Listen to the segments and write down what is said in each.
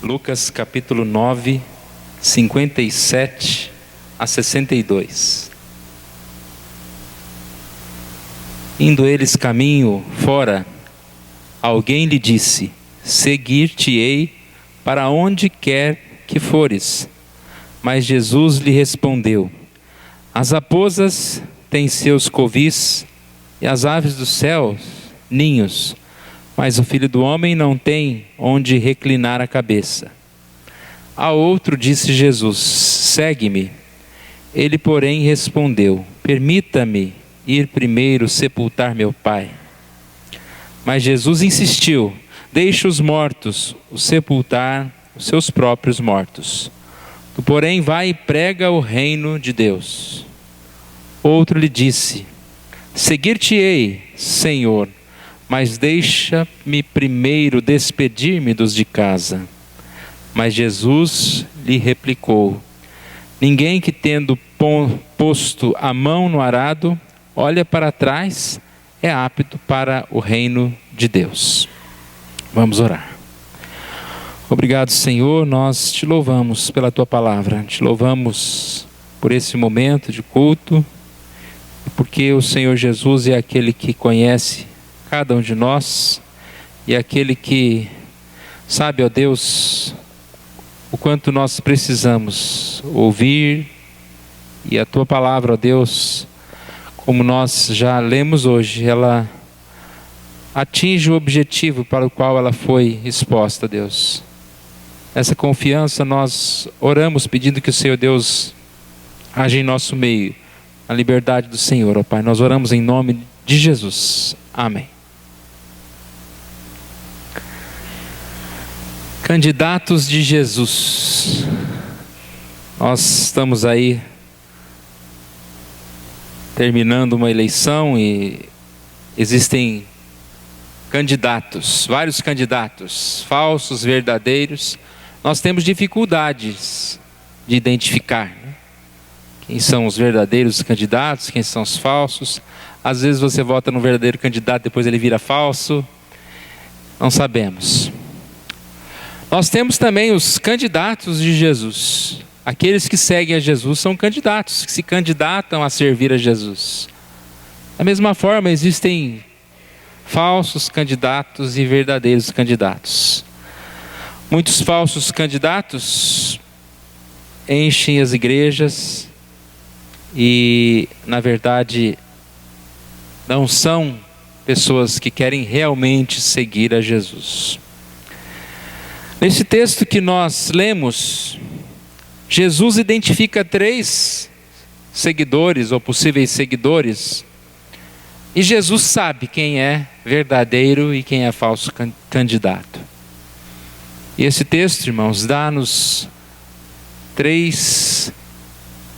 Lucas capítulo 9, 57 a 62. Indo eles caminho fora, alguém lhe disse: seguir-te-ei para onde quer que fores. Mas Jesus lhe respondeu: as raposas têm seus covis e as aves dos céus ninhos, mas o Filho do Homem não tem onde reclinar a cabeça. A outro disse Jesus: segue-me. Ele, porém, respondeu: permita-me ir primeiro sepultar meu Pai. Mas Jesus insistiu: deixe os mortos o sepultar os seus próprios mortos. Tu, porém, vai e prega o reino de Deus. Outro lhe disse: seguir-te-ei, Senhor, mas deixa-me primeiro despedir-me dos de casa. Mas Jesus lhe replicou: ninguém que, tendo posto a mão no arado, olha para trás, é apto para o reino de Deus. Vamos orar. Obrigado, Senhor, nós te louvamos pela tua palavra, te louvamos por esse momento de culto, porque o Senhor Jesus é aquele que conhece cada um de nós e é aquele que sabe, ó Deus, o quanto nós precisamos ouvir, e a tua palavra, ó Deus, como nós já lemos hoje, ela atinge o objetivo para o qual ela foi exposta, Deus. Essa confiança nós oramos pedindo que o Senhor Deus age em nosso meio, a liberdade do Senhor, ó Pai. Nós oramos em nome de Jesus. Amém. Candidatos de Jesus. Nós estamos aí terminando uma eleição e existem candidatos, vários candidatos, falsos, verdadeiros. Nós temos dificuldades de identificar, né? Quem são os verdadeiros candidatos, quem são os falsos. Às vezes você vota no verdadeiro candidato, depois ele vira falso. Não sabemos. Nós temos também os candidatos de Jesus. Aqueles que seguem a Jesus são candidatos, que se candidatam a servir a Jesus. Da mesma forma, existem falsos candidatos e verdadeiros candidatos. Muitos falsos candidatos enchem as igrejas e, na verdade, não são pessoas que querem realmente seguir a Jesus. Nesse texto que nós lemos, Jesus identifica 3 seguidores ou possíveis seguidores, e Jesus sabe quem é verdadeiro e quem é falso candidato. E esse texto, irmãos, dá-nos 3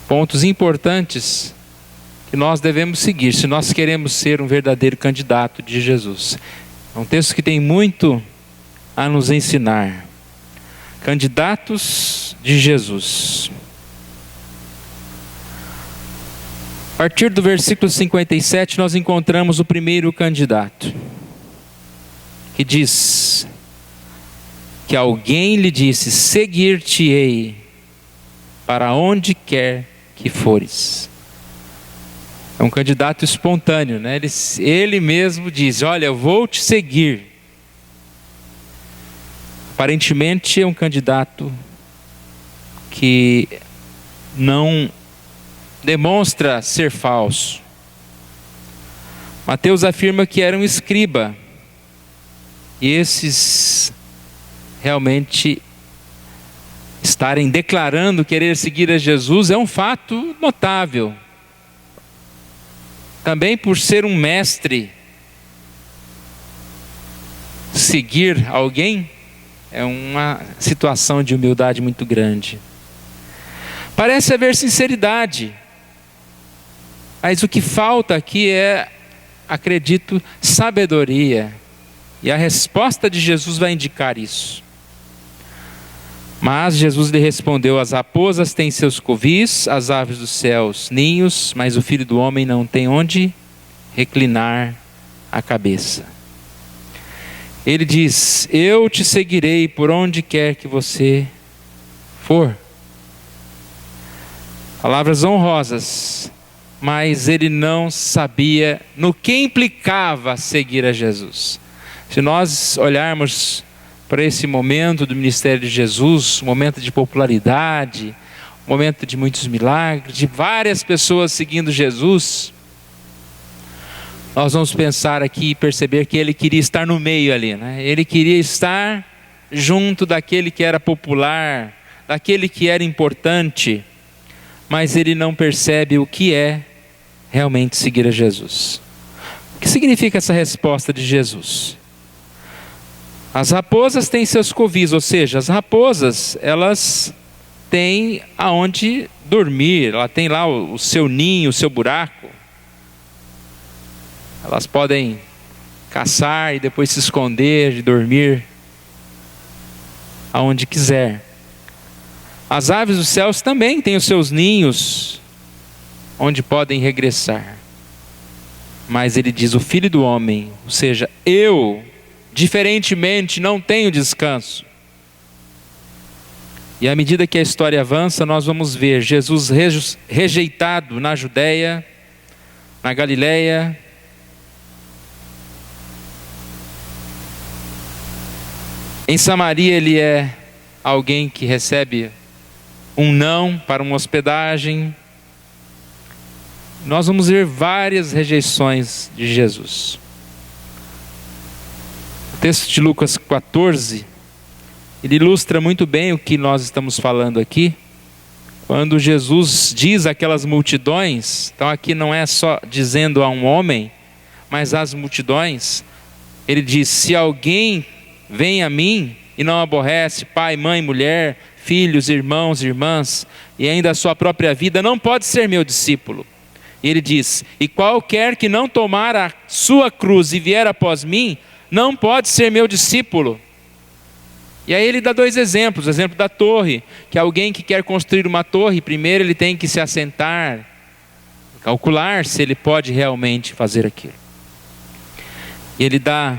pontos importantes que nós devemos seguir se nós queremos ser um verdadeiro candidato de Jesus. É um texto que tem muito a nos ensinar. Candidatos de Jesus. A partir do versículo 57, nós encontramos o primeiro candidato, que diz que alguém lhe disse: seguir-te-ei para onde quer que fores. É um candidato espontâneo, né? Ele mesmo diz: olha, eu vou te seguir. Aparentemente é um candidato que não demonstra ser falso. Mateus afirma que era um escriba, e esses realmente estarem declarando querer seguir a Jesus é um fato notável. Também por ser um mestre, seguir alguém é uma situação de humildade muito grande. Parece haver sinceridade, mas o que falta aqui é, acredito, sabedoria. E a resposta de Jesus vai indicar isso. Mas Jesus lhe respondeu: as raposas têm seus covis, as aves dos céus ninhos, mas o Filho do Homem não tem onde reclinar a cabeça. Ele diz: eu te seguirei por onde quer que você for. Palavras honrosas, mas ele não sabia no que implicava seguir a Jesus. Se nós olharmos para esse momento do ministério de Jesus, um momento de popularidade, um momento de muitos milagres, de várias pessoas seguindo Jesus, nós vamos pensar aqui e perceber que ele queria estar no meio ali, né? Ele queria estar junto daquele que era popular, daquele que era importante, mas ele não percebe o que é realmente seguir a Jesus. O que significa essa resposta de Jesus? As raposas têm seus covis, ou seja, as raposas, elas têm aonde dormir, ela tem lá o seu ninho, o seu buraco. Elas podem caçar e depois se esconder e dormir aonde quiser. As aves dos céus também têm os seus ninhos, onde podem regressar. Mas ele diz: o Filho do Homem, ou seja, eu, diferentemente, não tenho descanso. E à medida que a história avança, nós vamos ver Jesus rejeitado na Judéia, na Galileia, em Samaria ele é alguém que recebe um não para uma hospedagem. Nós vamos ver várias rejeições de Jesus. O texto de Lucas 14, ele ilustra muito bem o que nós estamos falando aqui. Quando Jesus diz àquelas multidões, então aqui não é só dizendo a um homem, mas às multidões, ele diz: se alguém vem a mim e não aborrece pai, mãe, mulher, filhos, irmãos, irmãs, e ainda a sua própria vida, não pode ser meu discípulo. E ele diz: e qualquer que não tomar a sua cruz e vier após mim, não pode ser meu discípulo. E aí ele dá dois exemplos. O exemplo da torre, que alguém que quer construir uma torre, primeiro ele tem que se assentar, calcular se ele pode realmente fazer aquilo. E ele dá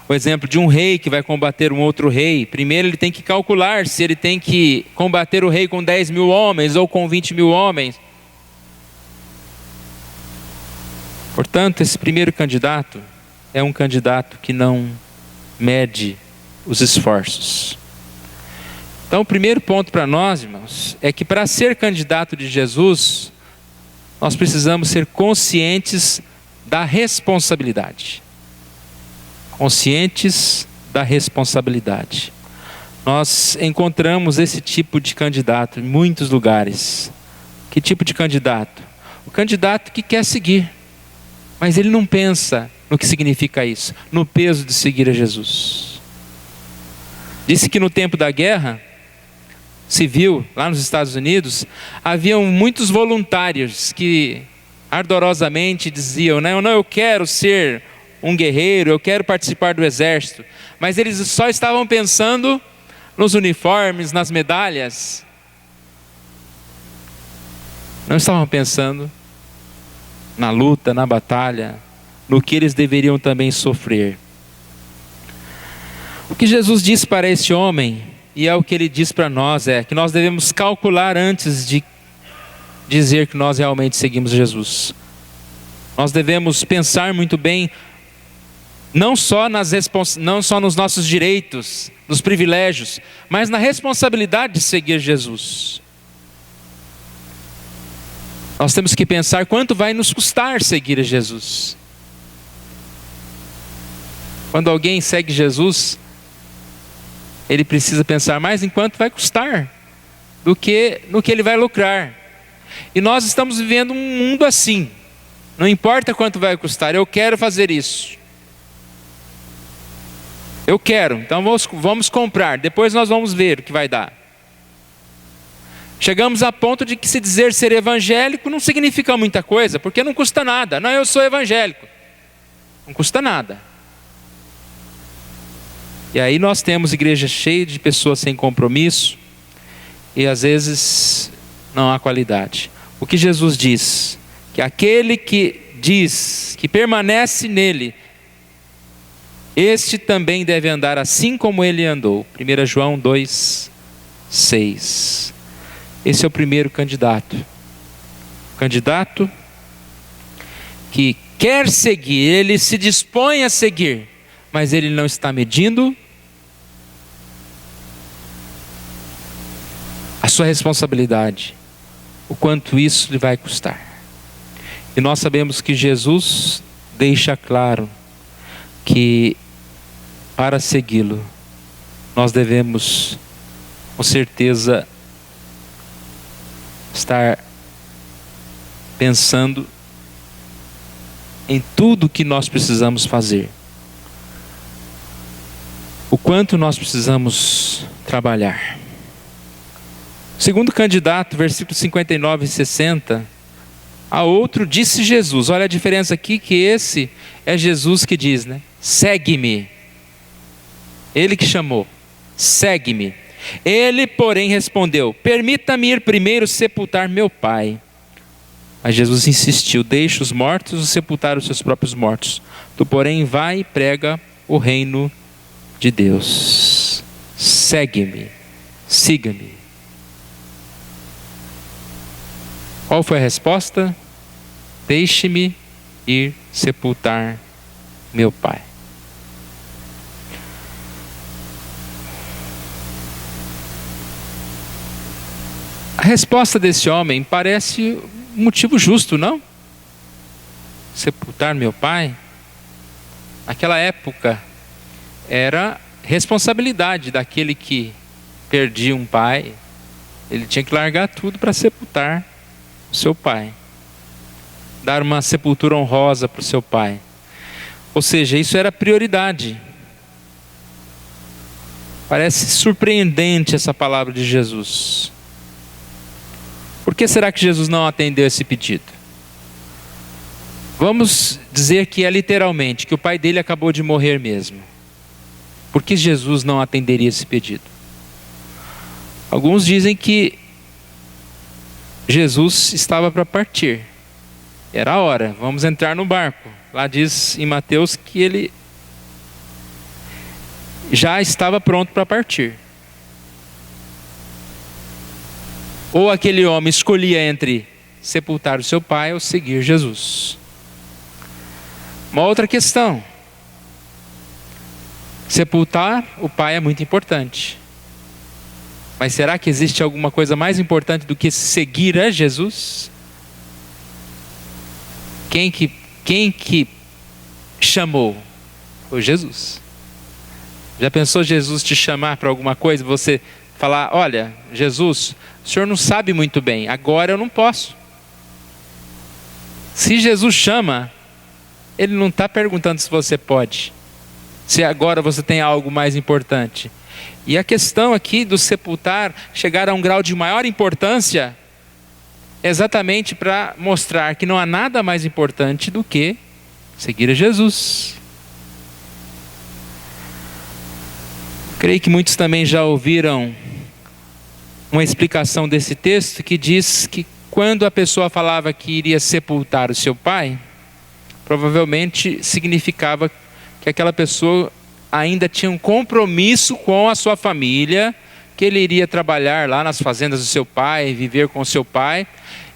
o exemplo de um rei que vai combater um outro rei. Primeiro ele tem que calcular se ele tem que combater o rei com 10 mil homens ou com 20 mil homens. Portanto, esse primeiro candidato é um candidato que não mede os esforços. Então, o primeiro ponto para nós, irmãos, é que para ser candidato de Jesus, nós precisamos ser conscientes da responsabilidade. Conscientes da responsabilidade. Nós encontramos esse tipo de candidato em muitos lugares. Que tipo de candidato? O candidato que quer seguir, mas ele não pensa no que significa isso, no peso de seguir a Jesus. Disse que no tempo da guerra civil, lá nos Estados Unidos, haviam muitos voluntários que ardorosamente diziam: não, eu quero ser um guerreiro, eu quero participar do exército. Mas eles só estavam pensando nos uniformes, nas medalhas. Não estavam pensando na luta, na batalha, no que eles deveriam também sofrer. O que Jesus diz para esse homem, e é o que ele diz para nós, é que nós devemos calcular antes de dizer que nós realmente seguimos Jesus. Nós devemos pensar muito bem, não só nos nossos direitos, nos privilégios, mas na responsabilidade de seguir Jesus. Nós temos que pensar quanto vai nos custar seguir a Jesus. Quando alguém segue Jesus, ele precisa pensar mais em quanto vai custar do que no que ele vai lucrar. E nós estamos vivendo um mundo assim. Não importa quanto vai custar, eu quero fazer isso. Eu quero, então vamos comprar, depois nós vamos ver o que vai dar. Chegamos a ponto de que se dizer ser evangélico não significa muita coisa, porque não custa nada. Não, eu sou evangélico. Não custa nada. E aí nós temos igrejas cheias de pessoas sem compromisso, e às vezes não há qualidade. O que Jesus diz? Que aquele que diz, que permanece nele, este também deve andar assim como ele andou. 1 João 2:6. Esse é o primeiro candidato. Candidato que quer seguir, ele se dispõe a seguir, mas ele não está medindo a sua responsabilidade, o quanto isso lhe vai custar. E nós sabemos que Jesus deixa claro que para segui-lo, nós devemos, com certeza, estar pensando em tudo que nós precisamos fazer, o quanto nós precisamos trabalhar. Segundo candidato, versículos 59 e 60, a outro disse Jesus, olha a diferença aqui, que esse é Jesus que diz, né? Segue-me. Ele que chamou, segue-me. Ele, porém, respondeu, permita-me ir primeiro sepultar meu pai. Mas Jesus insistiu, deixa os mortos sepultar os seus próprios mortos. Tu, porém, vai e prega o reino de Deus. Segue-me, siga-me. Qual foi a resposta? Deixe-me ir sepultar meu pai. A resposta desse homem parece um motivo justo, não? Sepultar meu pai? Naquela época era responsabilidade daquele que perdia um pai. Ele tinha que largar tudo para sepultar o seu pai, dar uma sepultura honrosa para o seu pai. Ou seja, isso era prioridade. Parece surpreendente essa palavra de Jesus. Por que será que Jesus não atendeu esse pedido? Vamos dizer que é literalmente, que o pai dele acabou de morrer mesmo. Por que Jesus não atenderia esse pedido? Alguns dizem que Jesus estava para partir. Era a hora, vamos entrar no barco. Lá diz em Mateus que ele já estava pronto para partir. Ou aquele homem escolhia entre sepultar o seu pai ou seguir Jesus. Uma outra questão. Sepultar o pai é muito importante. Mas será que existe alguma coisa mais importante do que seguir a Jesus? Quem que chamou? Foi Jesus. Já pensou Jesus te chamar para alguma coisa? Você falar, olha, Jesus, o senhor não sabe muito bem, agora eu não posso. Se Jesus chama, ele não está perguntando se você pode, se agora você tem algo mais importante. E a questão aqui do sepultar chegar a um grau de maior importância é exatamente para mostrar que não há nada mais importante do que seguir a Jesus. Creio que muitos também já ouviram uma explicação desse texto que diz que quando a pessoa falava que iria sepultar o seu pai, provavelmente significava que aquela pessoa ainda tinha um compromisso com a sua família, que ele iria trabalhar lá nas fazendas do seu pai, viver com o seu pai,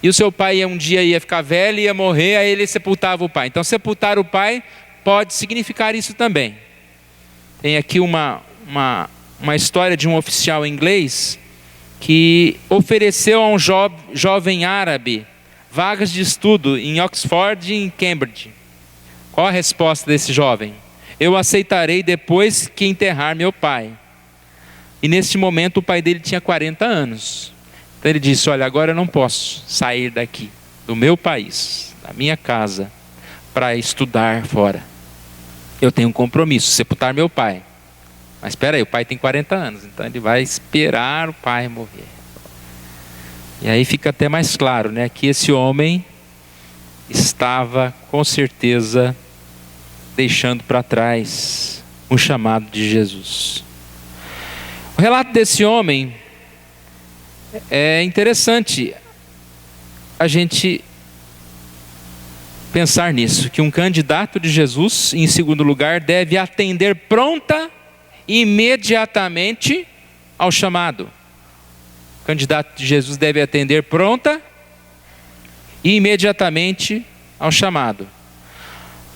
e o seu pai um dia ia ficar velho, ia morrer, aí ele sepultava o pai. Então sepultar o pai pode significar isso também. Tem aqui uma história de um oficial inglês que ofereceu a um jovem árabe vagas de estudo em Oxford e em Cambridge. Qual a resposta desse jovem? Eu aceitarei depois que enterrar meu pai. E nesse momento o pai dele tinha 40 anos. Então ele disse, olha, agora eu não posso sair daqui, do meu país, da minha casa, para estudar fora. Eu tenho um compromisso, sepultar meu pai. Mas espera aí, o pai tem 40 anos, então ele vai esperar o pai morrer. E aí fica até mais claro, né, que esse homem estava com certeza deixando para trás um chamado de Jesus. O relato desse homem é interessante a gente pensar nisso, que um candidato de Jesus, em segundo lugar, deve atender pronta e imediatamente ao chamado. O candidato de Jesus deve atender pronta e imediatamente ao chamado.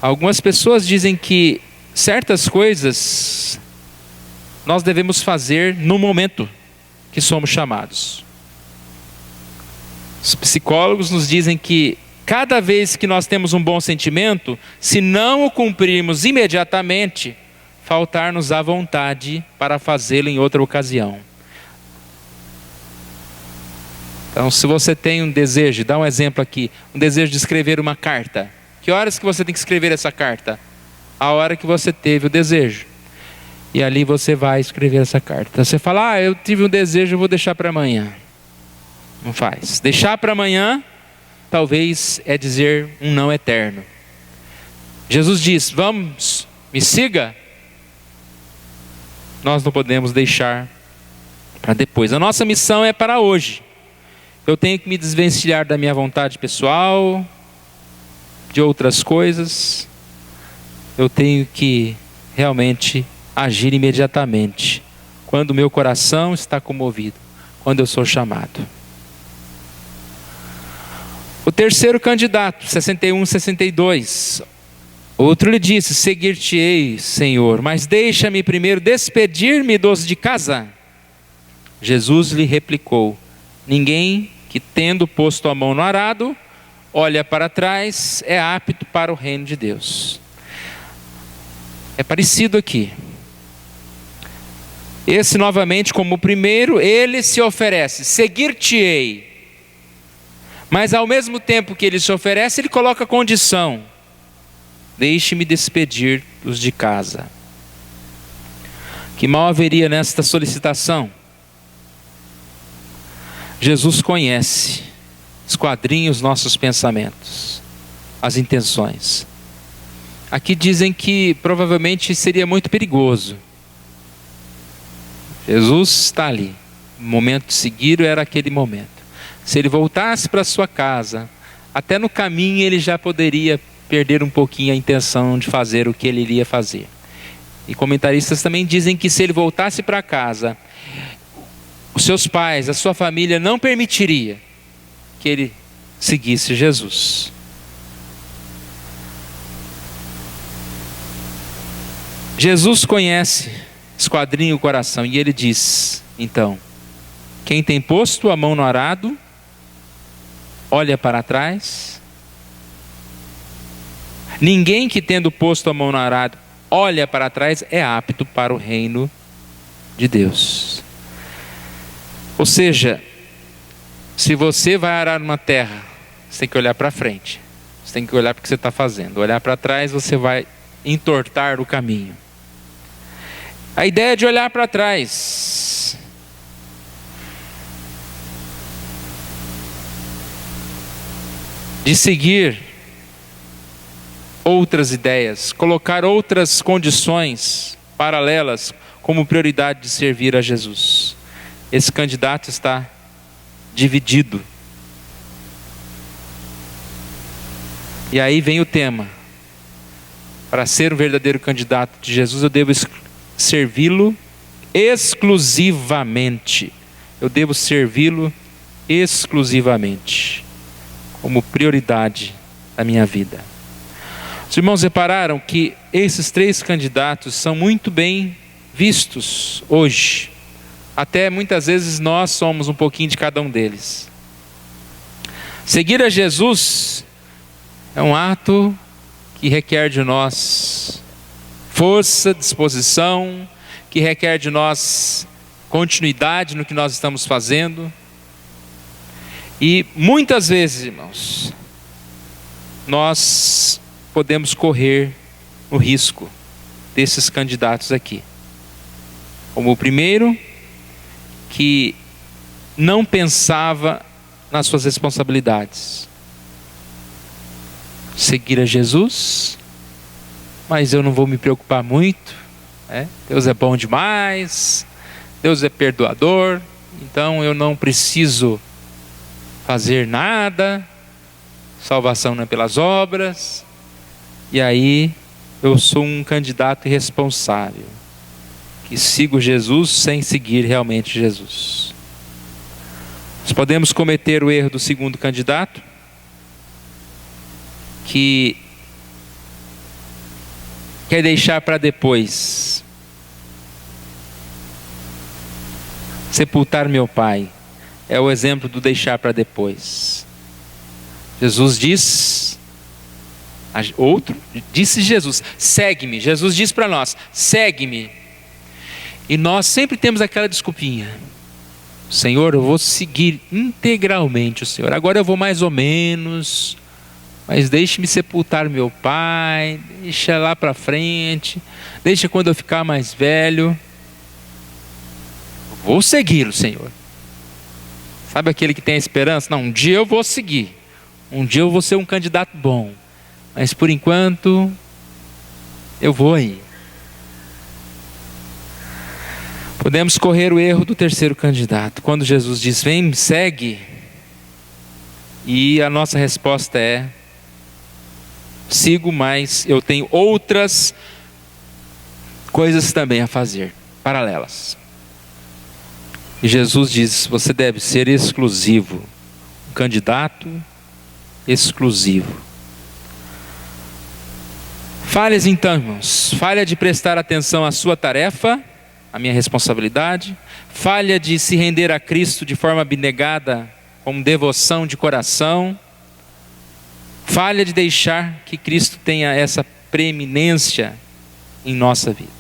Algumas pessoas dizem que certas coisas nós devemos fazer no momento que somos chamados. Os psicólogos nos dizem que cada vez que nós temos um bom sentimento, se não o cumprirmos imediatamente, faltar-nos a vontade para fazê-lo em outra ocasião. Então, se você tem um desejo, dá um exemplo aqui, um desejo de escrever uma carta. Que horas que você tem que escrever essa carta? A hora que você teve o desejo. E ali você vai escrever essa carta. Você fala, eu tive um desejo, eu vou deixar para amanhã. Não faz. Deixar para amanhã, talvez é dizer um não eterno. Jesus diz, vamos, me siga. Nós não podemos deixar para depois. A nossa missão é para hoje. Eu tenho que me desvencilhar da minha vontade pessoal, de outras coisas. Eu tenho que realmente agir imediatamente, quando o meu coração está comovido, quando eu sou chamado. O terceiro candidato, 61, 62. Outro lhe disse, seguir-te-ei, Senhor, mas deixa-me primeiro despedir-me dos de casa. Jesus lhe replicou, ninguém que tendo posto a mão no arado, olha para trás, é apto para o reino de Deus. É parecido aqui. Esse novamente, como o primeiro, ele se oferece, seguir-te-ei. Mas ao mesmo tempo que ele se oferece, ele coloca condição. Deixe-me despedir dos de casa. Que mal haveria nesta solicitação? Jesus conhece, esquadrinha os nossos pensamentos, as intenções. Aqui dizem que provavelmente seria muito perigoso. Jesus está ali. O momento de seguir era aquele momento. Se ele voltasse para sua casa, até no caminho ele já poderia perder um pouquinho a intenção de fazer o que ele iria fazer. E comentaristas também dizem que se ele voltasse para casa, os seus pais, a sua família não permitiria que ele seguisse Jesus. Jesus conhece, esquadrinha o coração, e ele diz, então, quem tem posto a mão no arado, olha para trás. Ninguém que tendo posto a mão no arado, olha para trás, é apto para o reino de Deus. Ou seja, se você vai arar uma terra, você tem que olhar para frente. Você tem que olhar para o que você está fazendo. Olhar para trás, você vai entortar o caminho. A ideia de olhar para trás de seguir outras ideias, colocar outras condições paralelas como prioridade de servir a Jesus. Esse candidato está dividido. E aí vem o tema. Para ser um verdadeiro candidato de Jesus, eu devo servi-lo exclusivamente. Eu devo servi-lo exclusivamente, como prioridade da minha vida. Os irmãos repararam que esses três candidatos são muito bem vistos hoje. Até muitas vezes nós somos um pouquinho de cada um deles. Seguir a Jesus é um ato que requer de nós força, disposição, que requer de nós continuidade no que nós estamos fazendo. E muitas vezes, irmãos, nós podemos correr o risco desses candidatos aqui. Como o primeiro, que não pensava nas suas responsabilidades. Seguir a Jesus, mas eu não vou me preocupar muito, né? Deus é bom demais, Deus é perdoador, então eu não preciso fazer nada. salvação não é pelas obras, e aí eu sou um candidato irresponsável, que sigo Jesus sem seguir realmente Jesus. Nós podemos cometer o erro do segundo candidato, que quer deixar para depois. Sepultar meu pai é o exemplo do deixar para depois. Jesus diz, disse Jesus, segue-me. Jesus diz para nós, segue-me. E nós sempre temos aquela desculpinha: Senhor, eu vou seguir integralmente o Senhor. Agora eu vou mais ou menos, mas deixe-me sepultar meu pai, deixa lá para frente, deixa quando eu ficar mais velho. Vou seguir o Senhor. Sabe aquele que tem a esperança? Não, um dia eu vou seguir. Um dia eu vou ser um candidato bom. Mas por enquanto, eu vou aí. Podemos correr o erro do terceiro candidato. Quando Jesus diz, vem, me segue. E a nossa resposta é, sigo, mas eu tenho outras coisas também a fazer, paralelas. E Jesus diz, você deve ser exclusivo. Um candidato exclusivo. Falhas então, irmãos. Falha de prestar atenção à sua tarefa, à minha responsabilidade. Falha de se render a Cristo de forma abnegada, com devoção de coração. Falha de deixar que Cristo tenha essa preeminência em nossa vida.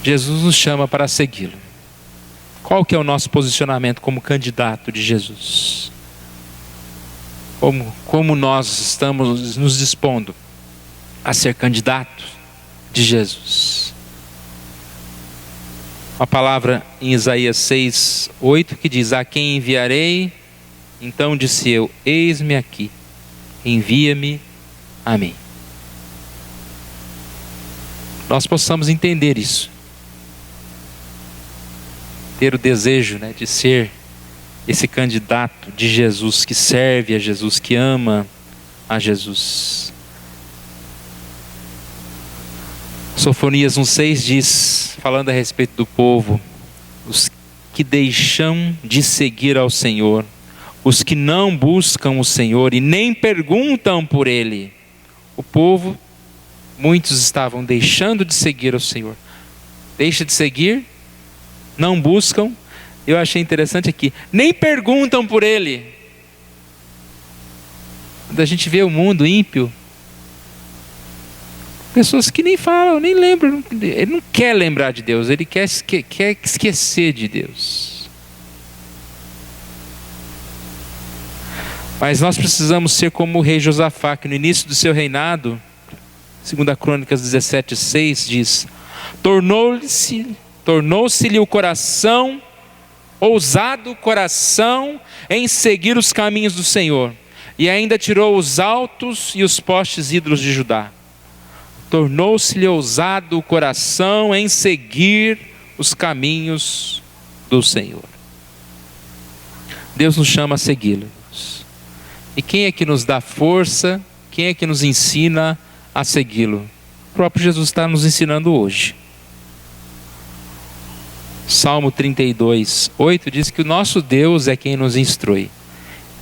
Jesus nos chama para segui-lo. Qual que é o nosso posicionamento como candidato de Jesus? Como nós estamos nos dispondo a ser candidatos de Jesus? Uma palavra em Isaías 6:8 que diz, a quem enviarei? Então disse eu, eis-me aqui, envia-me a mim. Nós possamos entender isso. Ter o desejo, de ser esse candidato de Jesus, que serve a Jesus, que ama a Jesus. Sofonias 1:6 diz, falando a respeito do povo, os que deixam de seguir ao Senhor, os que não buscam o Senhor e nem perguntam por Ele. O povo, muitos estavam deixando de seguir ao Senhor. Deixa de seguir, não buscam. Eu achei interessante aqui, nem perguntam por Ele. Quando a gente vê o mundo ímpio, pessoas que nem falam, nem lembram, ele não quer lembrar de Deus, ele quer esquecer de Deus. Mas nós precisamos ser como o rei Josafá, que no início do seu reinado, 2 Crônicas 17:6 diz, tornou-se-lhe o coração, ousado coração em seguir os caminhos do Senhor, e ainda tirou os altos e os postes ídolos de Judá. Tornou-se-lhe ousado o coração em seguir os caminhos do Senhor. Deus nos chama a segui-lo. E quem é que nos dá força? Quem é que nos ensina a segui-lo? O próprio Jesus está nos ensinando hoje. Salmo 32:8 diz que o nosso Deus é quem nos instrui.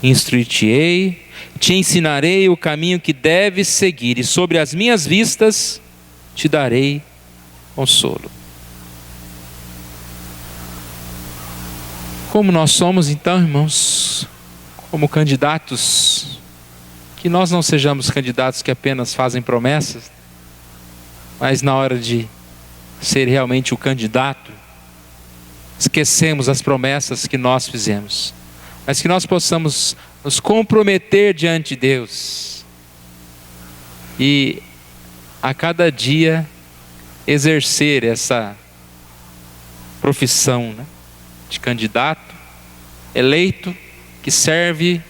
Instruir-te-ei, te ensinarei o caminho que deves seguir, e sobre as minhas vistas te darei consolo. Como nós somos então, irmãos, como candidatos, que nós não sejamos candidatos que apenas fazem promessas, mas na hora de ser realmente o candidato, esquecemos as promessas que nós fizemos, mas que nós possamos nos comprometer diante de Deus e a cada dia exercer essa profissão, de candidato eleito que serve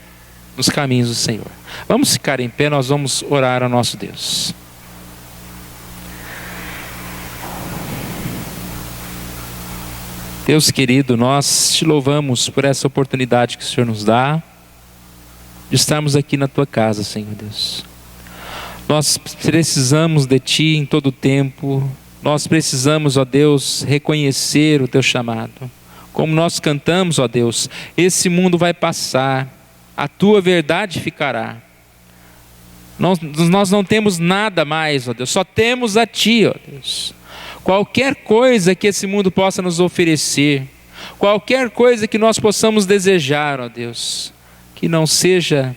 nos caminhos do Senhor. Vamos ficar em pé, nós vamos orar ao nosso Deus. Deus querido, nós te louvamos por essa oportunidade que o Senhor nos dá de estarmos aqui na tua casa, Senhor Deus. Nós precisamos de ti em todo o tempo. Nós precisamos, ó Deus, reconhecer o teu chamado. Como nós cantamos, ó Deus, esse mundo vai passar, a tua verdade ficará. Nós não temos nada mais, ó Deus, só temos a ti, ó Deus. Qualquer coisa que esse mundo possa nos oferecer, qualquer coisa que nós possamos desejar, ó Deus, que não seja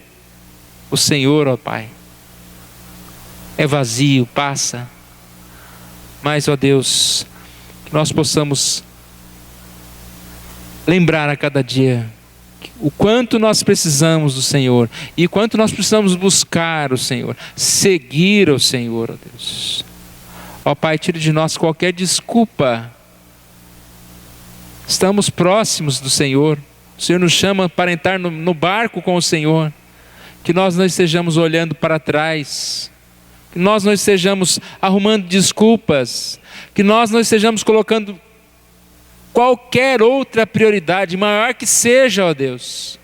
o Senhor, ó Pai, é vazio, passa. Mas, ó Deus, que nós possamos lembrar a cada dia o quanto nós precisamos do Senhor e quanto nós precisamos buscar o Senhor, seguir o Senhor, ó Deus. Ó Pai, tire de nós qualquer desculpa. Estamos próximos do Senhor. O Senhor nos chama para entrar no barco com o Senhor. Que nós não estejamos olhando para trás, que nós não estejamos arrumando desculpas, que nós não estejamos colocando qualquer outra prioridade, maior que seja, ó Deus.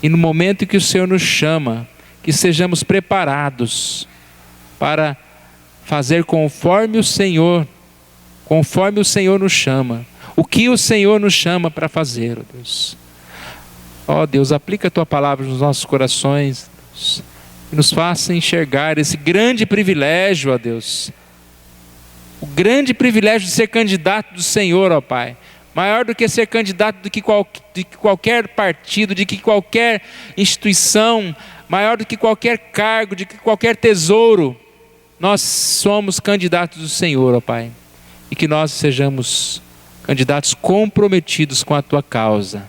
E no momento em que o Senhor nos chama, que sejamos preparados para fazer conforme o Senhor nos chama. O que o Senhor nos chama para fazer, ó Deus. Ó Deus, aplica a tua palavra nos nossos corações, Deus, e nos faça enxergar esse grande privilégio, ó Deus. O grande privilégio de ser candidato do Senhor, ó Pai. Maior do que ser candidato de qualquer partido, de que qualquer instituição, maior do que qualquer cargo, de que qualquer tesouro. Nós somos candidatos do Senhor, ó Pai. E que nós sejamos candidatos comprometidos com a tua causa.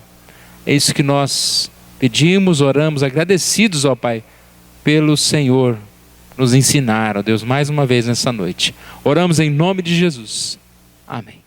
É isso que nós pedimos, oramos, agradecidos, ó Pai, pelo Senhor nos ensinar, ó Deus, mais uma vez nessa noite. Oramos em nome de Jesus. Amém.